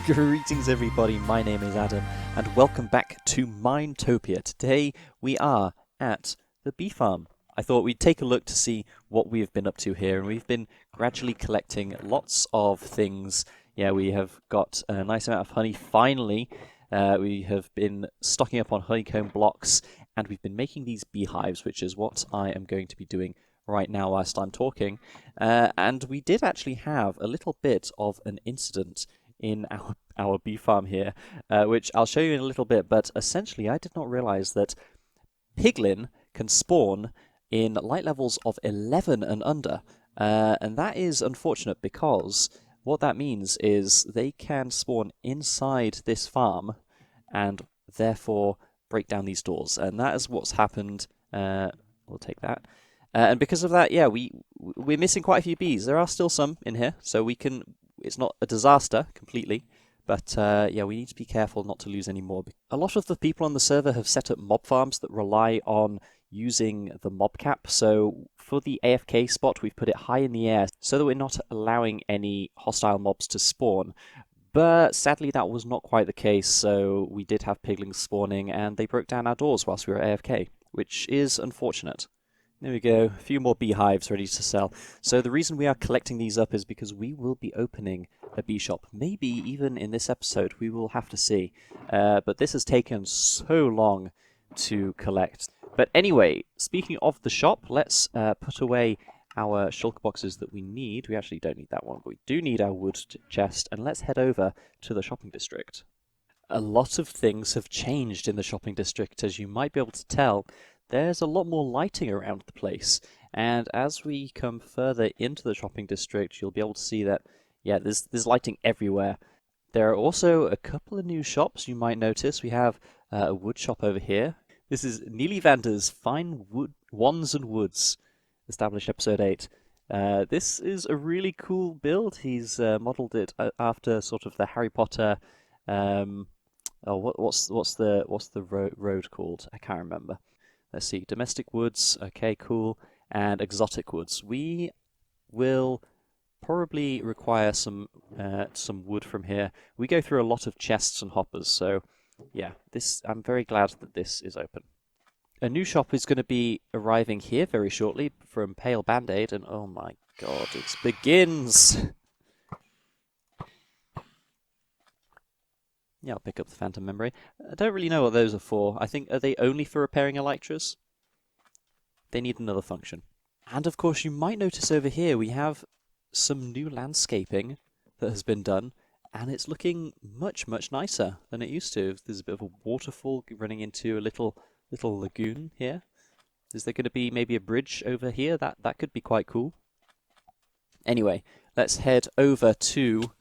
Greetings everybody, my name is Adam and welcome back to Minetopia. Today we are at the bee farm. I thought we'd take a look to see what we've been up to here, and we've been gradually collecting lots of things. Yeah, we have got a nice amount of honey finally. We have been stocking up on honeycomb blocks, and we've been making these beehives, which is what I am going to be doing right now whilst I'm talking. And we did actually have a little bit of an incident in our bee farm here, which I'll show you in a little bit, but essentially I did not realize that piglin can spawn in light levels of 11 and under, and that is unfortunate because what that means is they can spawn inside this farm and therefore break down these doors, and that is what's happened. We'll take that. And because of that, yeah, we're missing quite a few bees. There are still some in here, so we can. It's not a disaster completely, but yeah, we need to be careful not to lose any more. A lot of the people on the server have set up mob farms that rely on using the mob cap. So for the AFK spot, we've put it high in the air so that we're not allowing any hostile mobs to spawn. But sadly, that was not quite the case. So we did have piglins spawning, and they broke down our doors whilst we were AFK, which is unfortunate. There we go, a few more beehives ready to sell. So the reason we are collecting these up is because we will be opening a bee shop. Maybe even in this episode, we will have to see. But this has taken so long to collect. But anyway, speaking of the shop, let's put away our shulker boxes that we need. We actually don't need that one, but we do need our wood chest. And let's head over to the shopping district. A lot of things have changed in the shopping district, as you might be able to tell. There's a lot more lighting around the place, and as we come further into the shopping district, you'll be able to see that, yeah, there's lighting everywhere. There are also a couple of new shops you might notice. We have a wood shop over here. This is Neely Vander's Fine Wood Wands and Woods, established episode 8. This is a really cool build. He's modelled it after sort of the Harry Potter. What's the road called? I can't remember. Let's see, domestic woods, okay, cool, and exotic woods. We will probably require some wood from here. We go through a lot of chests and hoppers, so yeah, I'm very glad that this is open. A new shop is going to be arriving here very shortly from Pale Band-Aid, and oh my god, it begins! Yeah, I'll pick up the phantom memory. I don't really know what those are for. I think, are they only for repairing elytras? They need another function. And of course, you might notice over here we have some new landscaping that has been done, and it's looking much, much nicer than it used to. There's a bit of a waterfall running into a little lagoon here. Is there going to be maybe a bridge over here? That could be quite cool. Anyway, let's head over to...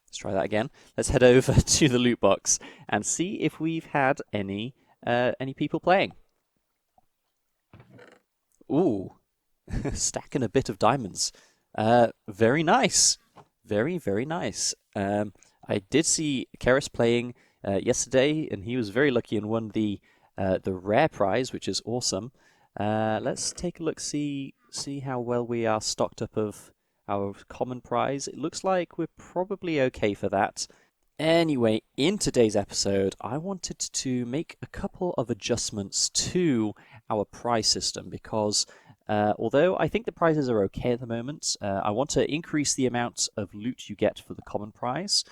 Let's try that again. Let's head over to the loot box and see if we've had any people playing. Ooh, stacking a bit of diamonds. Very nice. Very, very nice. I did see Keris playing yesterday, and he was very lucky and won the rare prize, which is awesome. Let's take a look, see how well we are stocked up of our common prize. It looks like we're probably okay for that. Anyway, in today's episode, I wanted to make a couple of adjustments to our prize system because although I think the prizes are okay at the moment, I want to increase the amount of loot you get for the common prize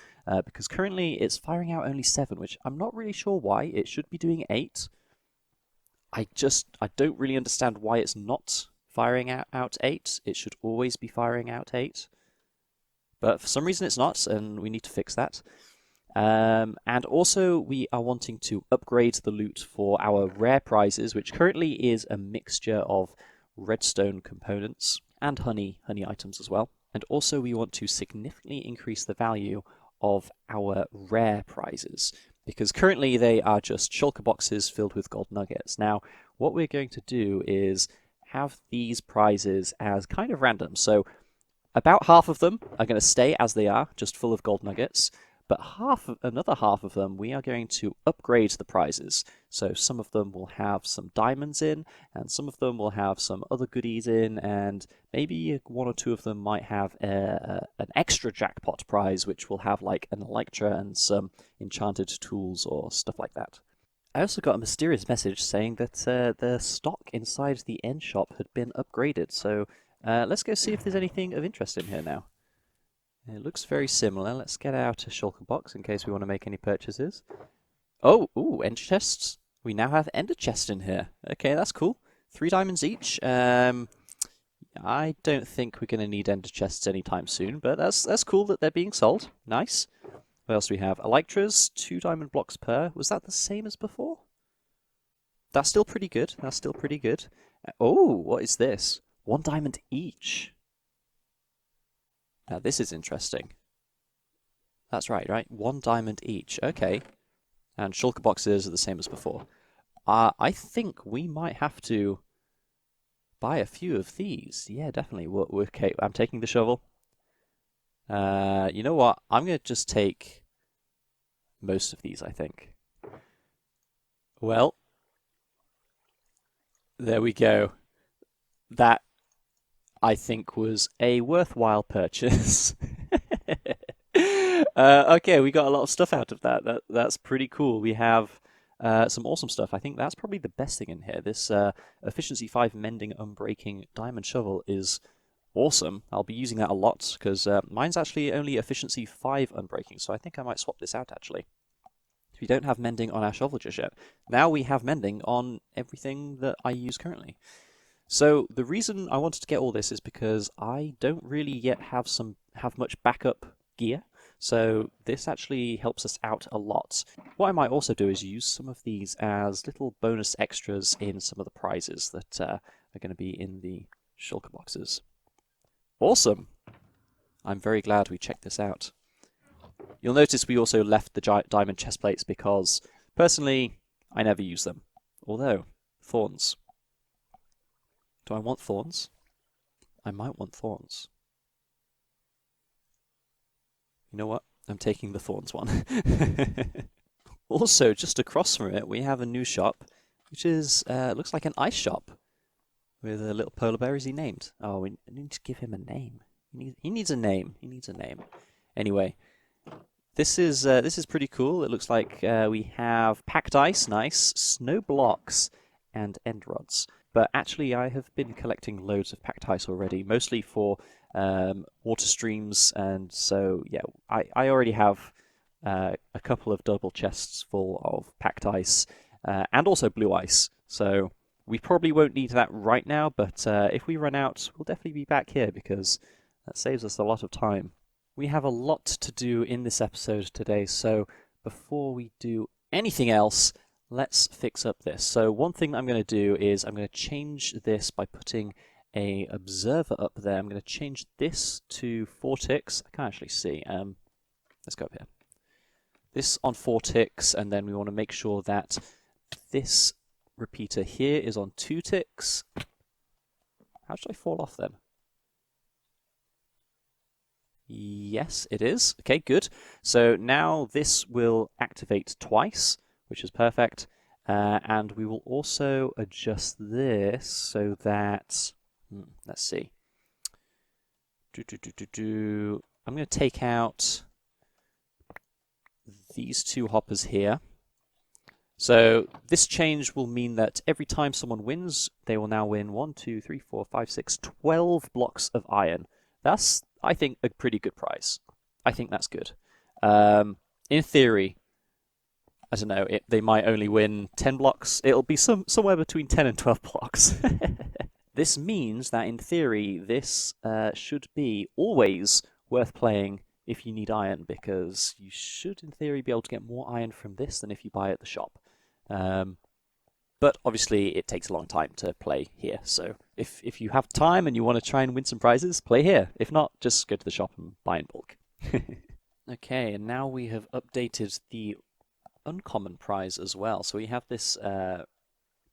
because currently it's firing out only 7, which I'm not really sure why. It should be doing 8. I don't really understand why it's not firing out 8. It should always be firing out 8. But for some reason it's not, and we need to fix that. And also we are wanting to upgrade the loot for our rare prizes, which currently is a mixture of redstone components and honey items as well. And also we want to significantly increase the value of our rare prizes, because currently they are just shulker boxes filled with gold nuggets. Now, what we're going to do is have these prizes as kind of random. So about half of them are going to stay as they are, just full of gold nuggets, but another half of them, we are going to upgrade the prizes. So some of them will have some diamonds in, and some of them will have some other goodies in, and maybe one or two of them might have an extra jackpot prize, which will have like an Elytra and some enchanted tools or stuff like that. I also got a mysterious message saying that the stock inside the end shop had been upgraded, so let's go see if there's anything of interest in here now. It looks very similar. Let's get out a shulker box in case we want to make any purchases. Oh, ooh, ender chests. We now have ender chests in here. Okay, that's cool. 3 diamonds each. I don't think we're going to need ender chests anytime soon, but that's cool that they're being sold. Nice. What else do we have? Elytras, 2 diamond blocks per. Was that the same as before? That's still pretty good. That's still pretty good. Oh, what is this? 1 diamond each. Now this is interesting. That's right? 1 diamond each. Okay. And shulker boxes are the same as before. I think we might have to buy a few of these. Yeah, definitely. Okay, I'm taking the shovel. You know what? I'm going to just take most of these, I think. Well, there we go. That, I think, was a worthwhile purchase. Okay, we got a lot of stuff out of that. That's pretty cool. We have some awesome stuff. I think that's probably the best thing in here. This Efficiency 5 Mending Unbreaking Diamond Shovel is awesome. I'll be using that a lot because mine's actually only Efficiency 5 Unbreaking, so I think I might swap this out actually. We don't have Mending on our shovel just yet. Now we have Mending on everything that I use currently. So the reason I wanted to get all this is because I don't really yet have much backup gear. So this actually helps us out a lot. What I might also do is use some of these as little bonus extras in some of the prizes that are going to be in the shulker boxes. Awesome! I'm very glad we checked this out. You'll notice we also left the diamond chest plates because, personally, I never use them. Although, thorns. Do I want thorns? I might want thorns. You know what? I'm taking the thorns one. Also, just across from it, we have a new shop, which is looks like an ice shop with a little polar bear. Is he named? Oh, we need to give him a name. He needs a name. He needs a name. Anyway, this is pretty cool. It looks like we have packed ice, nice, snow blocks, and end rods. But actually, I have been collecting loads of packed ice already, mostly for water streams, and so yeah, I already have a couple of double chests full of packed ice and also blue ice. So we probably won't need that right now, but if we run out, we'll definitely be back here because that saves us a lot of time. We have a lot to do in this episode today, so before we do anything else, let's fix up this. So one thing I'm going to do is I'm going to change this by putting a observer up there. I'm going to change this to 4 ticks. I can't actually see. Let's go up here. This on 4 ticks, and then we want to make sure that this repeater here is on 2 ticks. How should I fall off then? Yes, it is. Okay, good. So now this will activate twice, which is perfect. And we will also adjust this so that, let's see. I'm going to take out these 2 hoppers here. So this change will mean that every time someone wins, they will now win 1, 2, 3, 4, 5, 6, 12 blocks of iron. That's, I think, a pretty good prize. I think that's good. In theory, I don't know, they might only win 10 blocks. It'll be somewhere between 10 and 12 blocks. This means that, in theory, this should be always worth playing if you need iron, because you should, in theory, be able to get more iron from this than if you buy at the shop. But obviously, it takes a long time to play here, so if you have time and you want to try and win some prizes, play here. If not, just go to the shop and buy in bulk. Okay, and now we have updated the uncommon prize as well. So we have this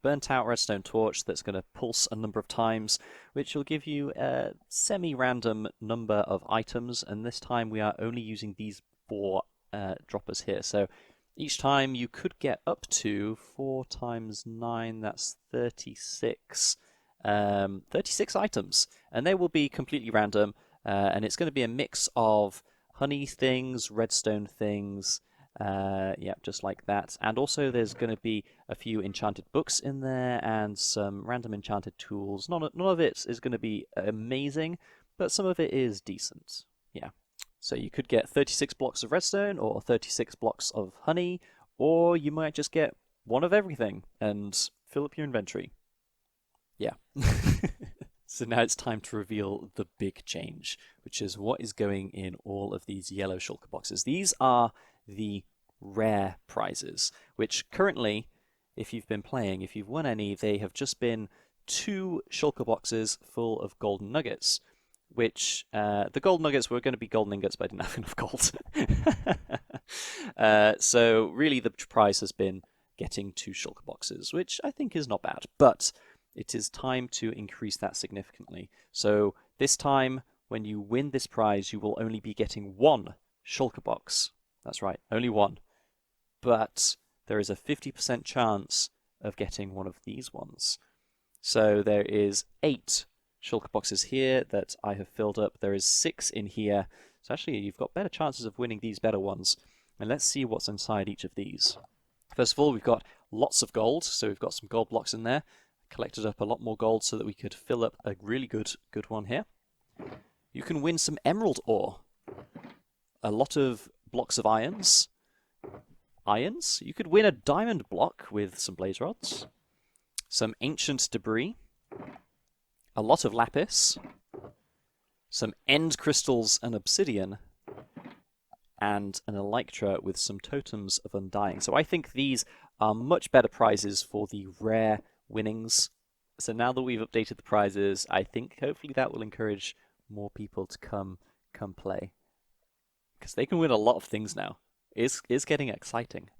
burnt out redstone torch that's going to pulse a number of times, which will give you a semi-random number of items, and this time we are only using these 4 droppers here. So each time you could get up to 4 times 9, that's 36. 36 items, and they will be completely random, and it's going to be a mix of honey things, redstone things, yeah, just like that. And also there's going to be a few enchanted books in there and some random enchanted tools. None of it is going to be amazing, but some of it is decent. Yeah. So you could get 36 blocks of redstone or 36 blocks of honey, or you might just get one of everything and fill up your inventory. Yeah. So now it's time to reveal the big change, which is what is going in all of these yellow shulker boxes. These are the rare prizes, which currently, if you've been playing, if you've won any, they have just been 2 shulker boxes full of golden nuggets, which the gold nuggets were going to be golden ingots, but I didn't have enough gold. So really the prize has been getting 2 shulker boxes, which I think is not bad, but it is time to increase that significantly. So this time, when you win this prize, you will only be getting 1 shulker box. That's right, only 1. But there is a 50% chance of getting one of these ones. So there is 8 shulker boxes here that I have filled up. There is 6 in here. So actually, you've got better chances of winning these better ones. And let's see what's inside each of these. First of all, we've got lots of gold. So we've got some gold blocks in there. Collected up a lot more gold so that we could fill up a really good one here. You can win some emerald ore. A lot of blocks of irons. You could win a diamond block with some blaze rods. Some ancient debris. A lot of lapis. Some end crystals and obsidian. And an elytra with some totems of undying. So I think these are much better prizes for the rare winnings. So now that we've updated the prizes, I think hopefully that will encourage more people to come play, because they can win a lot of things now. It's getting exciting.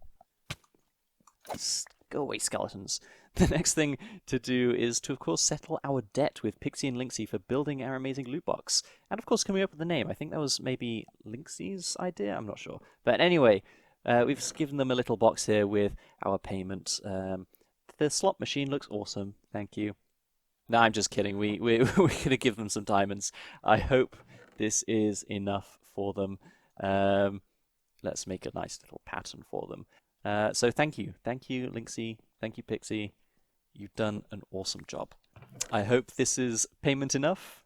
Go away, skeletons. The next thing to do is to, of course, settle our debt with Pixie and Lynxie for building our amazing loot box. And, of course, coming up with the name. I think that was maybe Lynxie's idea? I'm not sure. But anyway, we've given them a little box here with our payment. The slot machine looks awesome. Thank you. No, I'm just kidding. We're going to give them some diamonds. I hope this is enough for them. Let's make a nice little pattern for them. So thank you. Thank you, Lynxie. Thank you, Pixie. You've done an awesome job. I hope this is payment enough.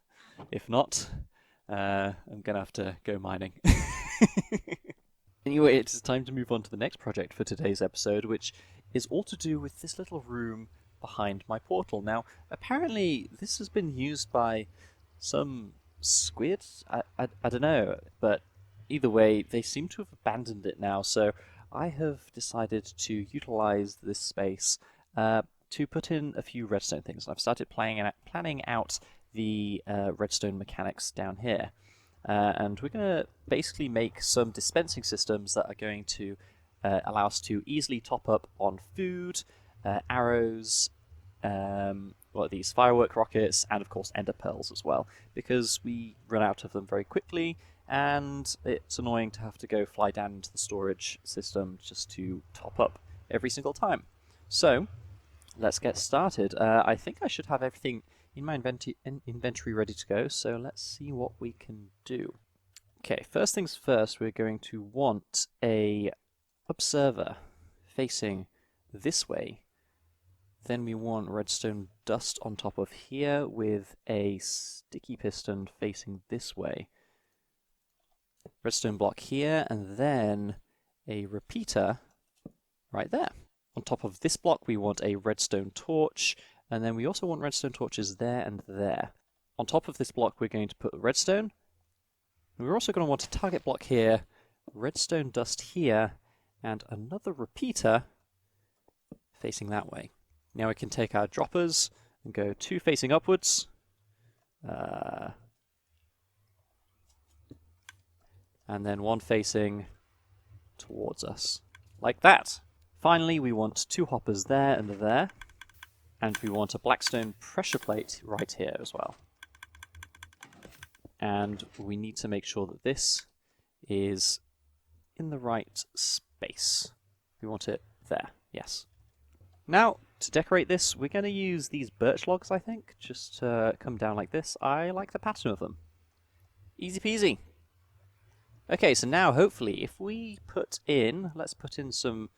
If not, I'm going to have to go mining. Anyway, it is time to move on to the next project for today's episode, which is all to do with this little room behind my portal. Now, apparently this has been used by some squid? I don't know, but either way, they seem to have abandoned it now, so I have decided to utilize this space to put in a few redstone things. I've started planning out the redstone mechanics down here. And we're going to basically make some dispensing systems that are going to allow us to easily top up on food, arrows, these firework rockets, and of course ender pearls as well, because we run out of them very quickly, and it's annoying to have to go fly down into the storage system just to top up every single time. So let's get started. I think I should have everything in my inventory ready to go, so let's see what we can do. Okay, first things first, we're going to want a observer facing this way. Then we want redstone dust on top of here with a sticky piston facing this way. Redstone block here, and then a repeater right there. On top of this block, we want a redstone torch, and then we also want redstone torches there and there. On top of this block, we're going to put redstone. And we're also going to want a target block here, redstone dust here, and another repeater facing that way. Now we can take our droppers and go 2 facing upwards. And then 1 facing towards us, like that. Finally, we want 2 hoppers there and there. And we want a blackstone pressure plate right here as well. And we need to make sure that this is in the right space. We want it there, yes. Now, to decorate this, we're going to use these birch logs, I think, just to come down like this. I like the pattern of them. Easy peasy. Okay, so now hopefully if we put in, let's put in some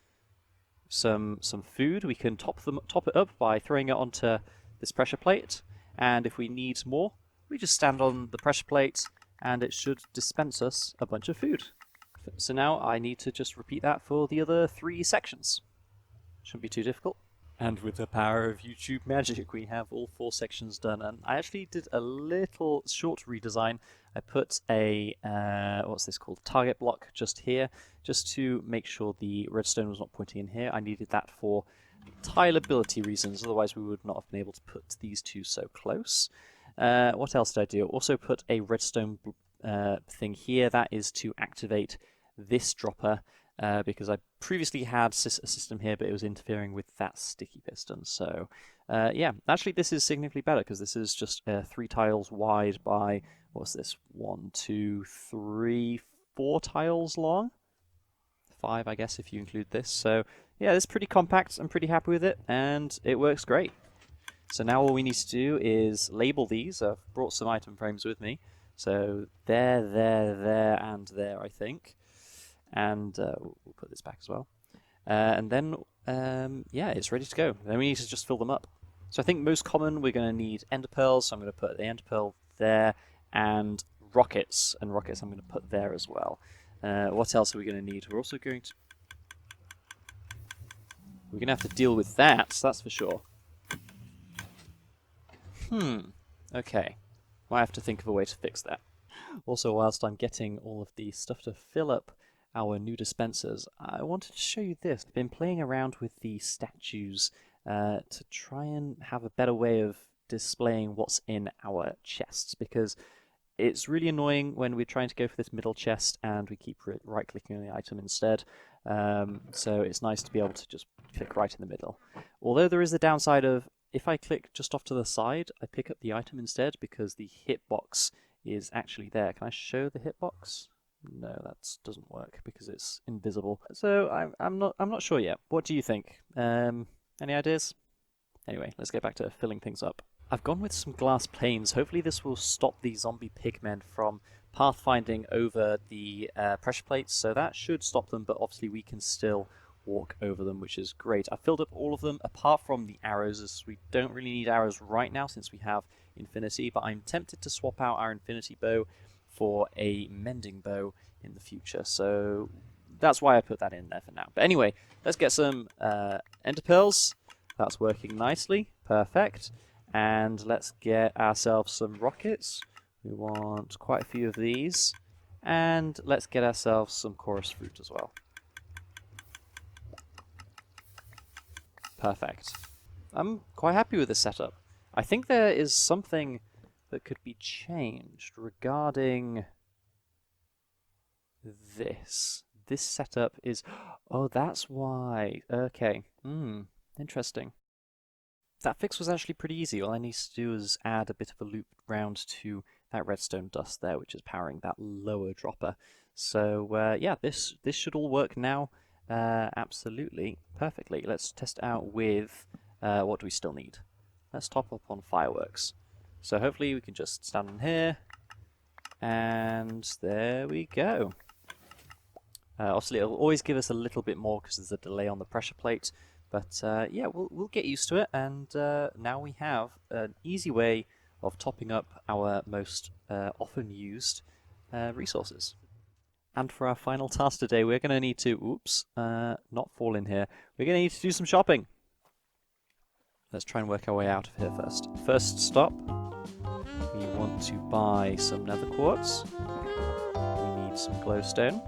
food, we can top it up by throwing it onto this pressure plate, and if we need more, we just stand on the pressure plate and it should dispense us a bunch of food. So now I need to just repeat that for the other 3 sections. Shouldn't be too difficult. And with the power of YouTube magic, we have all 4 sections done. And I actually did a little short redesign. I put a, what's this called, target block just here, just to make sure the redstone was not pointing in here. I needed that for tileability reasons, otherwise we would not have been able to put these 2 so close. What else did I do? Also put a redstone thing here. That is to activate this dropper, because I previously had a system here, but it was interfering with that sticky piston. So yeah, actually this is significantly better because this is just 3 tiles wide by, what's this, 1, 2, 3, 4 tiles long? 5, I guess, if you include this. So yeah, it's pretty compact. I'm pretty happy with it, and it works great. So now all we need to do is label these. I've brought some item frames with me. So there, and there, I think. And we'll put this back as well. And then, yeah, it's ready to go. Then we need to just fill them up. So I think most common, we're going to need ender pearls. So I'm going to put the ender pearl there, and rockets. And rockets I'm going to put there as well. What else are we going to need? We're also going to... We're going to have to deal with that, so that's for sure. Okay. Might have to think of a way to fix that. Also, whilst I'm getting all of the stuff to fill up our new dispensers, I wanted to show you this. I've been playing around with the statues to try and have a better way of displaying what's in our chests, because it's really annoying when we're trying to go for this middle chest and we keep right-clicking on the item instead. So it's nice to be able to just click right in the middle. Although there is the downside of, if I click just off to the side, I pick up the item instead because the hitbox is actually there. Can I show the hitbox? No, that doesn't work because it's invisible. So I'm not sure yet. What do you think? Any ideas? Anyway, let's get back to filling things up. I've gone with some glass planes. Hopefully this will stop the zombie pigmen from pathfinding over the pressure plates, so that should stop them, but obviously we can still walk over them, which is great. I filled up all of them apart from the arrows, as we don't really need arrows right now since we have infinity, but I'm tempted to swap out our infinity bow for a mending bow in the future, so that's why I put that in there for now. But anyway, let's get some ender pearls. That's working nicely. Perfect. And let's get ourselves some rockets. We want quite a few of these. And let's get ourselves some chorus fruit as well. Perfect. I'm quite happy with this setup. I think there is something that could be changed regarding this. This setup is... Oh, that's why. Okay. Interesting. That fix was actually pretty easy. All I need to do is add a bit of a loop round to that redstone dust there, which is powering that lower dropper. So yeah, this should all work now absolutely perfectly. Let's test it out with what do we still need? Let's top up on fireworks. So hopefully we can just stand on here, and there we go. Obviously it'll always give us a little bit more because there's a delay on the pressure plate. But yeah, we'll get used to it, and now we have an easy way of topping up our most often used resources. And for our final task today, we're going to need to, not fall in here, we're going to need to do some shopping. Let's try and work our way out of here first. First stop, we want to buy some nether quartz, we need some glowstone,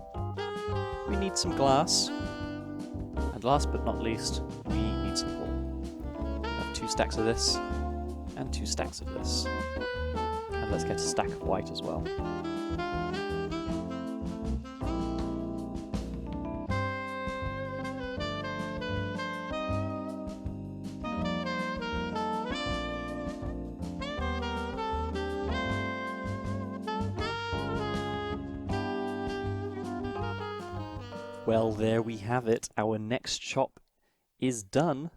we need some glass, and last but not least, we need some coal. We have 2 stacks of this, and 2 stacks of this. And let's get a stack of white as well. Well, there we have it. Our next shop is done,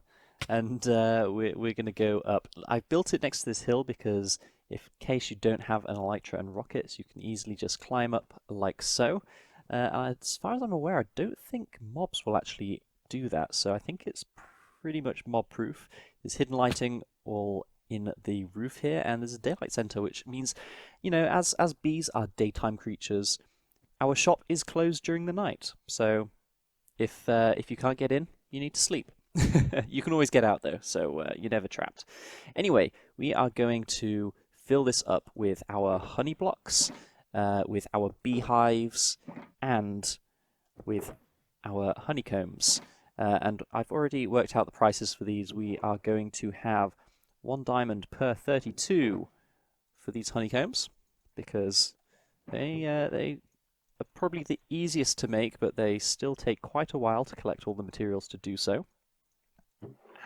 and we're going to go up. I've built it next to this hill because in case you don't have an elytra and rockets, you can easily just climb up like so. As far as I'm aware, I don't think mobs will actually do that, so I think it's pretty much mob-proof. There's hidden lighting all in the roof here, and there's a daylight center, which means, you know, as bees are daytime creatures, our shop is closed during the night. So if you can't get in, you need to sleep. You can always get out though, so you're never trapped. Anyway, we are going to fill this up with our honey blocks, with our beehives, and with our honeycombs. And I've already worked out the prices for these. We are going to have 1 diamond per 32 for these honeycombs, because they are probably the easiest to make, but they still take quite a while to collect all the materials to do so.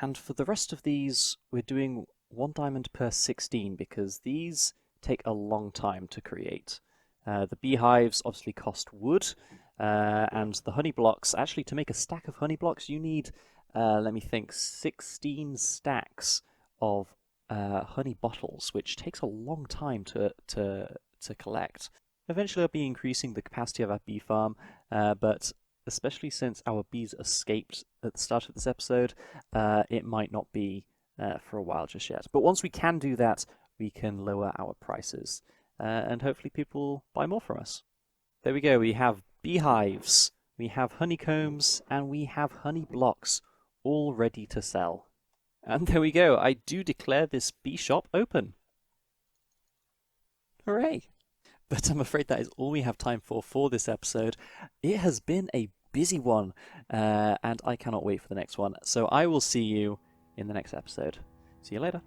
And for the rest of these, we're doing 1 diamond per 16, because these take a long time to create. The beehives obviously cost wood, and the honey blocks, actually to make a stack of honey blocks, you need, let me think, 16 stacks of honey bottles, which takes a long time to collect. Eventually I'll be increasing the capacity of our bee farm, but especially since our bees escaped at the start of this episode, it might not be for a while just yet. But once we can do that, we can lower our prices, and hopefully people buy more from us. There we go, we have beehives, we have honeycombs, and we have honey blocks, all ready to sell. And there we go, I do declare this bee shop open. Hooray! But I'm afraid that is all we have time for this episode. It has been a busy one, and I cannot wait for the next one. So I will see you in the next episode. See you later.